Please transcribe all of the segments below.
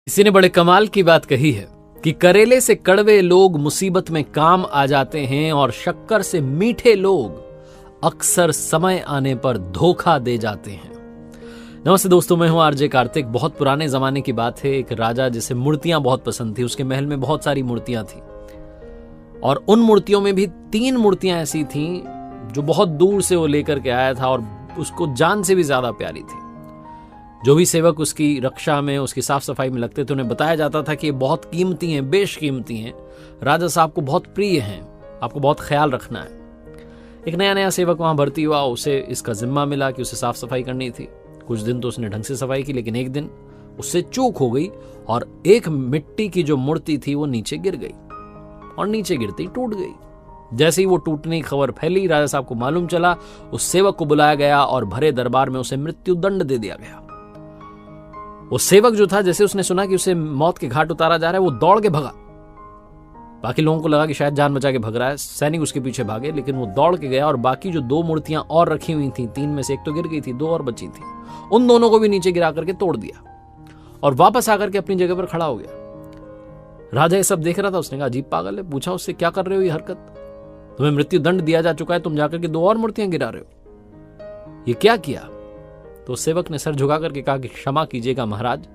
किसी ने बड़े कमाल की बात कही है कि करेले से कड़वे लोग मुसीबत में काम आ जाते हैं और शक्कर से मीठे लोग अक्सर समय आने पर धोखा दे जाते हैं। नमस्ते दोस्तों, मैं हूं आरजे कार्तिक। बहुत पुराने जमाने की बात है, एक राजा जिसे मूर्तियां बहुत पसंद थी, उसके महल में बहुत सारी मूर्तियां थी और उन मूर्तियों में भी 3 मूर्तियां ऐसी थीं जो बहुत दूर से वो लेकर के आया था और उसको जान से भी ज्यादा प्यारी थी। जो भी सेवक उसकी रक्षा में, उसकी साफ सफाई में लगते थे, उन्हें बताया जाता था कि ये बहुत कीमती हैं, बेशकीमती हैं, राजा साहब को बहुत प्रिय हैं, आपको बहुत ख्याल रखना है। एक नया नया सेवक वहां भर्ती हुआ, उसे इसका जिम्मा मिला कि उसे साफ सफाई करनी थी। कुछ दिन तो उसने ढंग से सफाई की, लेकिन एक दिन उससे चूक हो गई और एक मिट्टी की जो मूर्ति थी वो नीचे गिर गई और नीचे गिरती टूट गई। जैसे ही वो टूटने की खबर फैली, राजा साहब को मालूम चला, उस सेवक को बुलाया गया और भरे दरबार में उसे मृत्यु दंड दे दिया गया। वो सेवक जो था, जैसे उसने सुना कि उसे मौत के घाट उतारा जा रहा है, वो दौड़ के भगा। बाकी लोगों को लगा कि शायद जान बचा के भग रहा है, सैनिक उसके पीछे भागे, लेकिन वो दौड़ के गया और बाकी जो 2 मूर्तियां और रखी हुई थी, 3 में से एक तो गिर गई थी, 2 और बची थी, उन दोनों को भी नीचे गिरा करके तोड़ दिया और वापस आकर के अपनी जगह पर खड़ा हो गया। राजा ये सब देख रहा था, उसने कहा अजीब पागल है। पूछा उससे, क्या कर रहे हो ये हरकत? तुम्हें मृत्यु दंड दिया जा चुका है, तुम जाकर के 2 और मूर्तियां गिरा रहे हो, ये क्या किया? तो सेवक ने सर झुका करके कहा कि क्षमा कीजिएगा महाराज,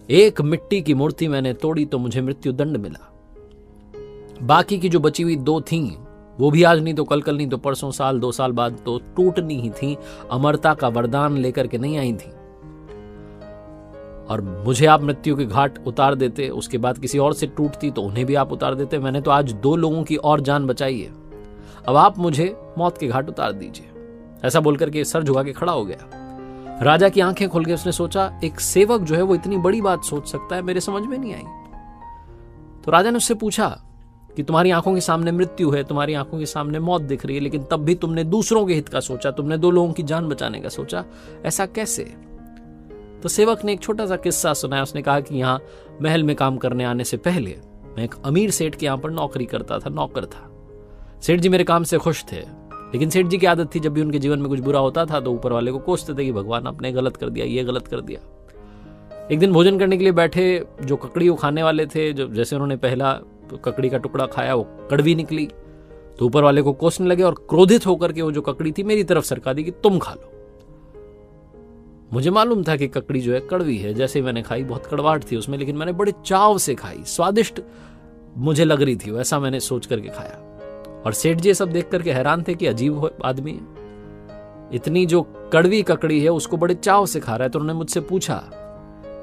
एक मिट्टी की मूर्ति मैंने तोड़ी तो मुझे मृत्यु दंड मिला। बाकी की जो बची हुई 2 थीं, वो भी आज नहीं तो कल नहीं तो परसों, साल 2 साल बाद तो टूटनी ही थी। अमरता का वरदान लेकर के नहीं आई थी और मुझे आप मृत्यु के घाट उतार देते, उसके बाद किसी और से टूटती तो उन्हें भी आप उतार देते। मैंने तो आज 2 लोगों की और जान बचाई है, अब आप मुझे मौत के घाट उतार दीजिए। ऐसा बोलकर के सर झुका के खड़ा हो गया। राजा की आंखें खुल गई, उसने सोचा एक सेवक जो है वो इतनी बड़ी बात सोच सकता है, मेरे समझ में नहीं आई। तो राजा ने उससे पूछा कि तुम्हारी आंखों के सामने मृत्यु है, तुम्हारी आंखों के सामने मौत दिख रही है, लेकिन तब भी तुमने दूसरों के हित का सोचा, तुमने 2 लोगों की जान बचाने का सोचा, ऐसा कैसे? तो सेवक ने एक छोटा सा किस्सा सुनाया। उसने कहा कि यहाँ महल में काम करने आने से पहले मैं एक अमीर सेठ के यहाँ पर नौकरी करता था, नौकर था। सेठ जी मेरे काम से खुश थे, लेकिन सेठ जी की आदत थी जब भी उनके जीवन में कुछ बुरा होता था तो ऊपर वाले को कोसते थे कि भगवान आपने गलत कर दिया, ये गलत कर दिया। एक दिन भोजन करने के लिए बैठे, जो ककड़ी वो खाने वाले थे, जो जैसे उन्होंने पहला ककड़ी का टुकड़ा खाया वो कड़वी निकली, तो ऊपर वाले को कोसने लगे और क्रोधित होकर के वो जो ककड़ी थी मेरी तरफ सरका दी कि तुम खा लो। मुझे मालूम था कि ककड़ी जो है कड़वी है, जैसे ही मैंने खाई बहुत कड़वाहट थी उसमें, लेकिन मैंने बड़े चाव से खाई, स्वादिष्ट मुझे लग रही थी, वैसा मैंने सोच करके खाया। और सेठ जी सब देख करके हैरान थे कि अजीब आदमी है, इतनी जो कड़वी ककड़ी है उसको बड़े चाव से खा रहा है। तो उन्होंने मुझसे पूछा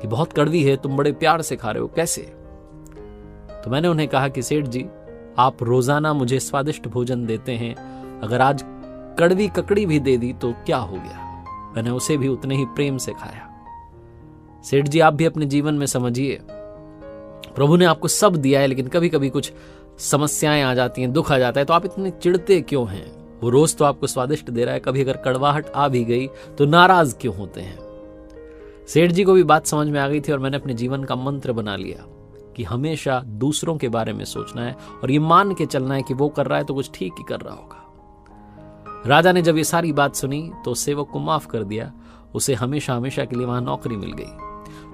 कि बहुत कड़वी है, तुम बड़े प्यार से खा रहे हो, कैसे? तो मैंने उन्हें कहा कि सेठ जी, आप रोजाना मुझे स्वादिष्ट भोजन देते हैं, अगर आज कड़वी ककड़ी भी दे दी तो क्या हो गया, मैंने उसे भी उतने ही प्रेम से खाया। सेठ जी, आप भी अपने जीवन में समझिए, प्रभु ने आपको सब दिया है, लेकिन कभी कभी कुछ समस्याएं आ जाती हैं, दुख आ जाता है, तो आप इतने चिढ़ते क्यों हैं? वो रोज तो आपको स्वादिष्ट दे रहा है, कभी अगर कड़वाहट आ भी गई तो नाराज क्यों होते हैं? सेठ जी को भी बात समझ में आ गई थी और मैंने अपने जीवन का मंत्र बना लिया कि हमेशा दूसरों के बारे में सोचना है और ये मान के चलना है कि वो कर रहा है तो कुछ ठीक ही कर रहा होगा। राजा ने जब ये सारी बात सुनी तो सेवक को माफ कर दिया, उसे हमेशा हमेशा के लिए वहां नौकरी मिल गई।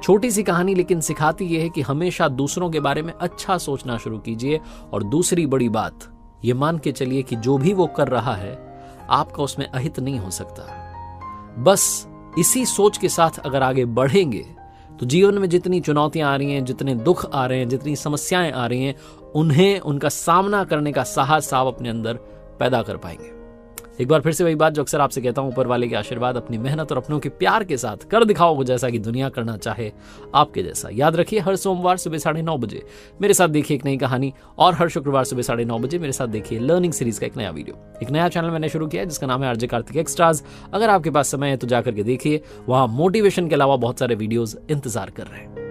छोटी सी कहानी, लेकिन सिखाती यह है कि हमेशा दूसरों के बारे में अच्छा सोचना शुरू कीजिए। और दूसरी बड़ी बात, ये मान के चलिए कि जो भी वो कर रहा है आपका उसमें अहित नहीं हो सकता। बस इसी सोच के साथ अगर आगे बढ़ेंगे तो जीवन में जितनी चुनौतियां आ रही हैं, जितने दुख आ रहे हैं, जितनी समस्याएं आ रही हैं, उन्हें उनका सामना करने का साहस आप अपने अंदर पैदा कर पाएंगे। एक बार फिर से वही बात जो अक्सर आपसे कहता हूं, ऊपर वाले के आशीर्वाद, अपनी मेहनत और अपनों के प्यार के साथ कर दिखाओ वो जैसा कि दुनिया करना चाहे आपके जैसा। याद रखिए, हर सोमवार सुबह 9:30 बजे मेरे साथ देखिए एक नई कहानी, और हर शुक्रवार सुबह 9:30 बजे मेरे साथ देखिए लर्निंग सीरीज का एक नया वीडियो। एक नया चैनल मैंने शुरू किया है जिसका नाम है आरजे कार्तिक एक्स्ट्राज। अगर आपके पास समय है तो जाकर के देखिए, वहां मोटिवेशन के अलावा बहुत सारे वीडियोज इंतजार कर रहे हैं।